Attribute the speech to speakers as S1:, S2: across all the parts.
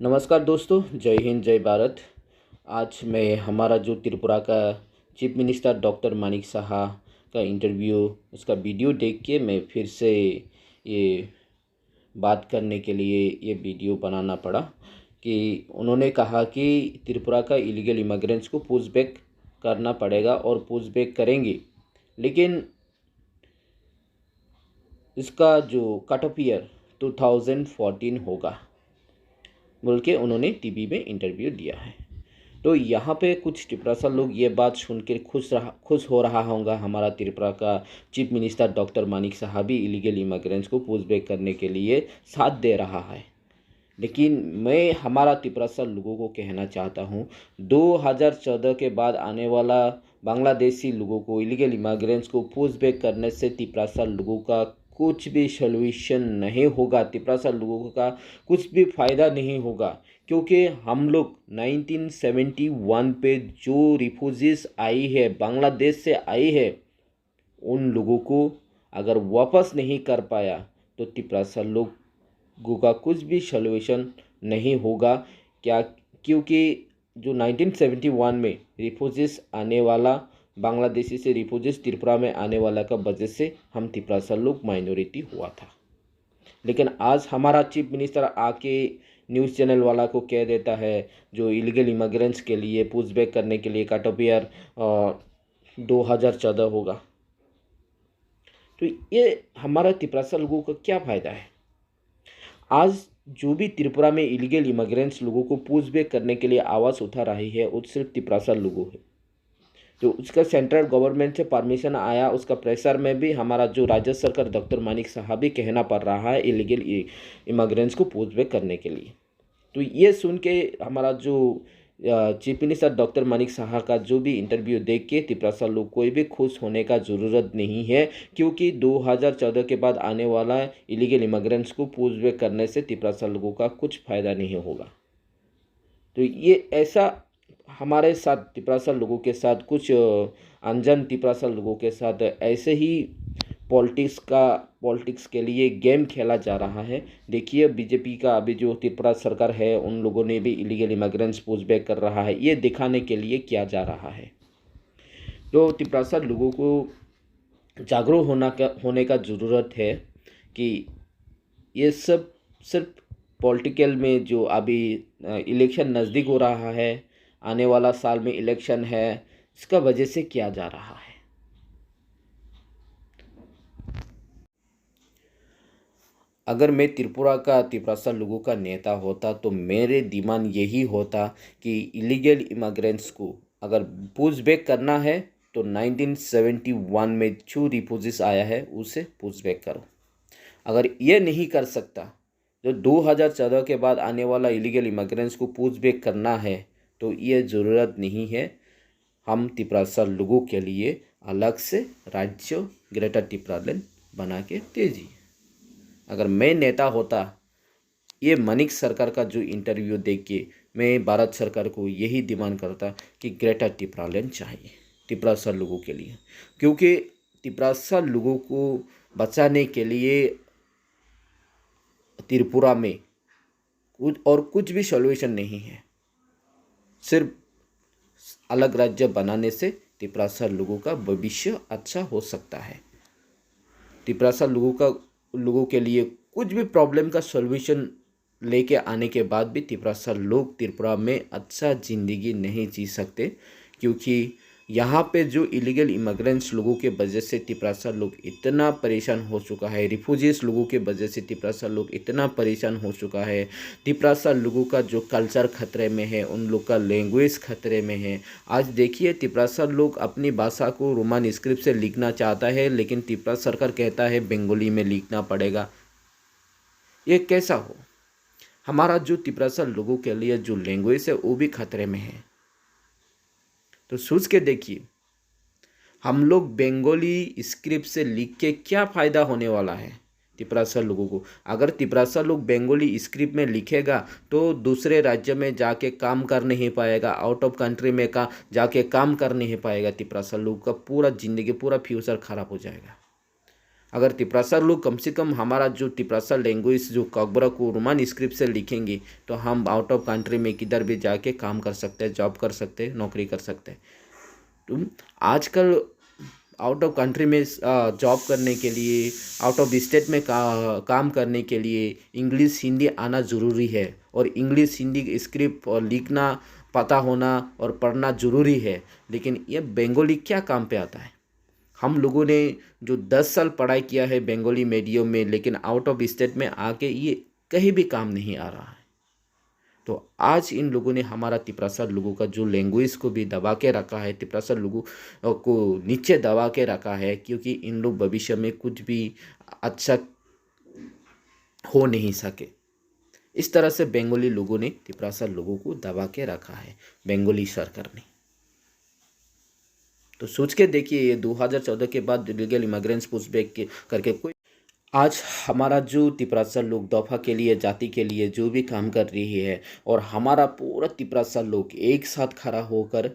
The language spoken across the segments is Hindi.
S1: नमस्कार दोस्तों, जय हिंद जय भारत। आज मैं हमारा जो त्रिपुरा का chief minister doctor Manik Saha का इंटरव्यू उसका वीडियो देख के मैं फिर से ये बात करने के लिए ये वीडियो बनाना पड़ा कि उन्होंने कहा कि त्रिपुरा का इलीगल इमिग्रेंट्स को पुश बैक करना पड़ेगा और पुश बैक करेंगे, लेकिन इसका जो कट ऑफ ईयर 2014 होगा बोल के उन्होंने टीवी में इंटरव्यू दिया है। तो यहाँ पे कुछ त्रिपुरा लोग ये बात सुन के खुश हो रहा होगा। हमारा त्रिपुरा का chief minister doctor Manik Saha भी इलीगल इमिग्रेंट्स को पुश बैक करने के लिए साथ दे रहा है, लेकिन मैं हमारा त्रिपुरा लोगों को कहना चाहता हूँ 2014 के बाद आने वाला बांग्लादेशी लोगों को इलीगल इमिग्रेंट्स को पुश बैक करने से त्रिपुरा लोगों का कुछ भी सॉल्यूशन नहीं होगा, त्रिपुरा लोगों का कुछ भी फ़ायदा नहीं होगा। क्योंकि हम लोग 1971 पे जो रिफ्यूजीज आई है, बांग्लादेश से आई है, उन लोगों को अगर वापस नहीं कर पाया तो त्रिपुरा लोगों का कुछ भी सॉल्यूशन नहीं होगा। क्या? क्योंकि जो 1971 में रिफ्यूजीज आने वाला बांग्लादेशी से रिफ्यूजीज त्रिपुरा में आने वाला का वजह से हम त्रिपुरा लोग माइनॉरिटी हुआ था, लेकिन आज हमारा चीफ मिनिस्टर आके न्यूज़ चैनल वाला को कह देता है जो इलीगल इमिग्रेंट्स के लिए पुश बैक करने के लिए कट ऑफ ईयर 2014 होगा। तो ये हमारा त्रिपुरा लोगों का क्या फ़ायदा है? आज जो भी त्रिपुरा में इलीगल इमिग्रेंट्स लोगों को पुश बैक करने के लिए आवाज़ उठा रही है वो सिर्फ त्रिपुरा लोगों है। जो उसका सेंट्रल गवर्नमेंट से परमिशन आया, उसका प्रेशर में भी हमारा जो राज्य सरकार डॉक्टर मानिक साहा भी कहना पड़ रहा है इलीगल इमिग्रेंट्स को पुश बैक करने के लिए। तो ये सुन के हमारा जो chief minister doctor Manik Saha का जो भी इंटरव्यू देख के त्रिपुरा लोग कोई भी खुश होने का ज़रूरत नहीं है, क्योंकि 2014 के बाद आने वाला इलीगल इमिग्रेंट्स को पुश बैक करने से त्रिपुरा लोगों का कुछ फ़ायदा नहीं होगा। तो ये ऐसा हमारे साथ त्रिपुरा लोगों के साथ कुछ अनजान त्रिपुरा लोगों के साथ ऐसे ही पॉलिटिक्स के लिए गेम खेला जा रहा है। देखिए बीजेपी का अभी जो त्रिपुरा सरकार है उन लोगों ने भी इलीगल इमिग्रेंट्स पुश बैक कर रहा है, ये दिखाने के लिए किया जा रहा है। तो त्रिपुरा लोगों को जागरूक होने का ज़रूरत है कि ये सब सिर्फ पॉलिटिकल में जो अभी इलेक्शन नज़दीक हो रहा है, आने वाला साल में इलेक्शन है, इसका वजह से किया जा रहा है। अगर मैं त्रिपुरा लोगों का नेता होता तो मेरे दिमाग यही होता कि इलीगल इमिग्रेंट्स को अगर पुश बैक करना है तो 1971 में जो रिफ्यूजीज आया है उसे पुश बैक करो। अगर ये नहीं कर सकता, जो 2014 के बाद आने वाला इलीगल इमिग्रेंट्स को पुश बैक करना है, तो ये ज़रूरत नहीं है। हम त्रिपुरा लोगों के लिए अलग से राज्य ग्रेटर त्रिपुरालैंड बना के दीजिए। अगर मैं नेता होता, ये मानिक सरकार का जो इंटरव्यू देख के मैं भारत सरकार को यही डिमांड करता कि ग्रेटर त्रिपुरालैंड चाहिए त्रिपुरा लोगों के लिए, क्योंकि त्रिपुरा लोगों को बचाने के लिए त्रिपुरा में कुछ भी सॉल्यूशन नहीं है। सिर्फ अलग राज्य बनाने से त्रिपुरा लोगों का भविष्य अच्छा हो सकता है। त्रिपुरा लोगों के लिए कुछ भी प्रॉब्लम का सॉल्यूशन लेके आने के बाद भी त्रिपुरा में अच्छा ज़िंदगी नहीं जी सकते, क्योंकि यहाँ पे जो इलीगल इमिग्रेंट्स लोगों के वजह से त्रिपुरा लोग इतना परेशान हो चुका है, रिफ्यूजीज लोगों के वजह से त्रिपुरा लोग इतना परेशान हो चुका है। त्रिपुरा लोगों का जो कल्चर खतरे में है, उन लोग का लैंग्वेज खतरे में है। आज देखिए त्रिपुरा लोग अपनी भाषा को रोमन स्क्रिप्ट से लिखना चाहता है, लेकिन त्रिपुरा सरकार कहता है बंगाली में लिखना पड़ेगा। ये कैसा हो? हमारा जो त्रिपुरा लोगों के लिए जो लैंग्वेज है वो भी खतरे में है। तो सोच के देखिए, हम लोग बंगाली स्क्रिप्ट से लिख के क्या फ़ायदा होने वाला है त्रिपुरा लोगों को? अगर त्रिपुरा लोग बंगाली स्क्रिप्ट में लिखेगा तो दूसरे राज्य में जाके काम कर नहीं पाएगा, आउट ऑफ कंट्री में जाके काम कर नहीं पाएगा। त्रिपुरा लोगों का पूरा ज़िंदगी, पूरा फ्यूचर ख़राब हो जाएगा। अगर तिप्रासा लोग कम से कम हमारा जो तिप्रासा लैंग्वेज जो ककबरा को रोमन स्क्रिप्ट से लिखेंगे तो हम आउट ऑफ कंट्री में किधर भी जाके काम कर सकते हैं, जॉब कर सकते हैं, नौकरी कर सकते हैं। तो आजकल आउट ऑफ कंट्री में जॉब करने के लिए, आउट ऑफ स्टेट में काम करने के लिए इंग्लिश हिंदी आना ज़रूरी है, और इंग्लिश हिंदी स्क्रिप्ट और लिखना पता होना और पढ़ना ज़रूरी है। लेकिन ये बंगाली क्या काम पे आता है? हम लोगों ने जो 10 साल पढ़ाई किया है बंगाली मीडियम में, लेकिन आउट ऑफ स्टेट में आके ये कहीं भी काम नहीं आ रहा है। तो आज इन लोगों ने हमारा तिप्रासा लोगों का जो लैंग्वेज को भी दबा के रखा है, तिप्रासा लोगों को नीचे दबा के रखा है, क्योंकि इन लोग भविष्य में कुछ भी अच्छा हो नहीं सके। इस तरह से बंगाली लोगों ने तिप्रासा लोगों को दबा के रखा है, बंगाली सरकार ने। तो सोच के देखिए, ये 2014 के बाद इलीगल इमिग्रेंट्स पुशबैक के करके कोई आज हमारा जो तिप्रासा लोग दफा के लिए, जाति के लिए जो भी काम कर रही है, और हमारा पूरा तिप्रासा लोग एक साथ खड़ा होकर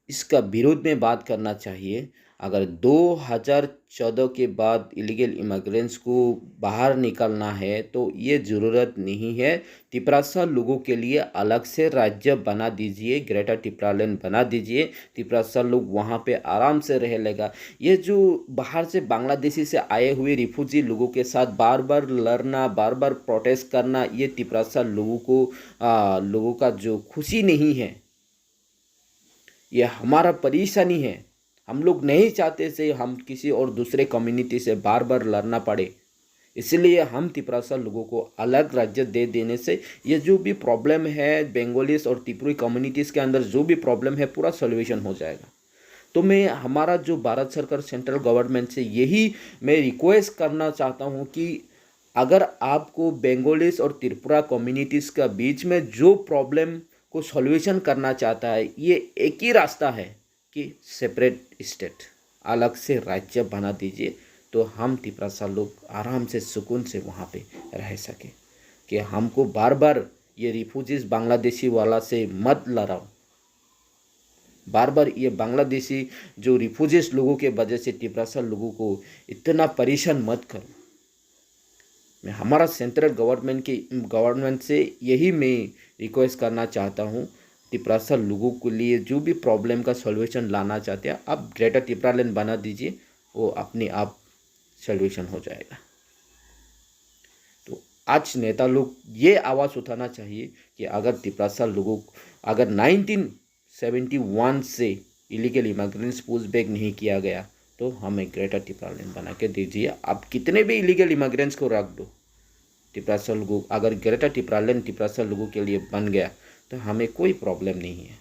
S1: इसका विरोध में बात करना चाहिए। अगर 2014 के बाद इलीगल इमिग्रेंट्स को बाहर निकलना है तो ये ज़रूरत नहीं है। तिप्रासा लोगों के लिए अलग से राज्य बना दीजिए, ग्रेटर तिप्रालैंड बना दीजिए। तिप्रासा लोग वहाँ पे आराम से रह लेगा। ये जो बाहर से बांग्लादेशी से आए हुए रिफ्यूजी लोगों के साथ बार बार लड़ना, बार बार प्रोटेस्ट करना, ये तिप्रासा लोगों का जो खुशी नहीं है, ये हमारा परेशानी है। हम लोग नहीं चाहते से हम किसी और दूसरे कम्युनिटी से बार बार लड़ना पड़े, इसलिए हम तिप्रासा लोगों को अलग राज्य दे देने से ये जो भी प्रॉब्लम है बंगालीस और त्रिपुरी कम्युनिटीज़ के अंदर जो भी प्रॉब्लम है पूरा सॉल्यूशन हो जाएगा। तो मैं हमारा जो भारत सरकार सेंट्रल गवर्नमेंट से यही मैं रिक्वेस्ट करना चाहता हूँ कि अगर आपको बंगालीस और त्रिपुरा कम्युनिटीज़ का बीच में जो प्रॉब्लम को सॉल्यूशन करना चाहता है, ये एक ही रास्ता है कि सेपरेट स्टेट, अलग से राज्य बना दीजिए, तो हम तिप्रासा लोग आराम से सुकून से वहाँ पे रह सके। कि हमको बार बार ये रिफ्यूजीज बांग्लादेशी वाला से मत लड़ाओ, बार बार ये बांग्लादेशी जो रिफ्यूजीज लोगों के वजह से तिप्रासा लोगों को इतना परेशान मत करो। मैं हमारा सेंट्रल गवर्नमेंट से यही मैं रिक्वेस्ट करना चाहता हूँ, तिप्रासा लोगों के लिए जो भी प्रॉब्लम का सॉल्यूशन लाना चाहते हैं आप ग्रेटर तिप्रालैंड बना दीजिए, वो अपने आप सॉल्यूशन हो जाएगा। तो आज नेता लोग ये आवाज़ उठाना चाहिए कि अगर तिप्रासा लोगों अगर 1971 से इलीगल इमिग्रेंट्स पुशबैक नहीं किया गया तो हमें ग्रेटर तिप्रालैंड बना के दीजिए। आप कितने भी इलीगल इमिग्रेंट्स को रख दो, तिप्रासा लोगों अगर ग्रेटर तिप्रालैंड तिप्रासा लोगों के लिए बन गया तो हमें कोई प्रॉब्लम नहीं है।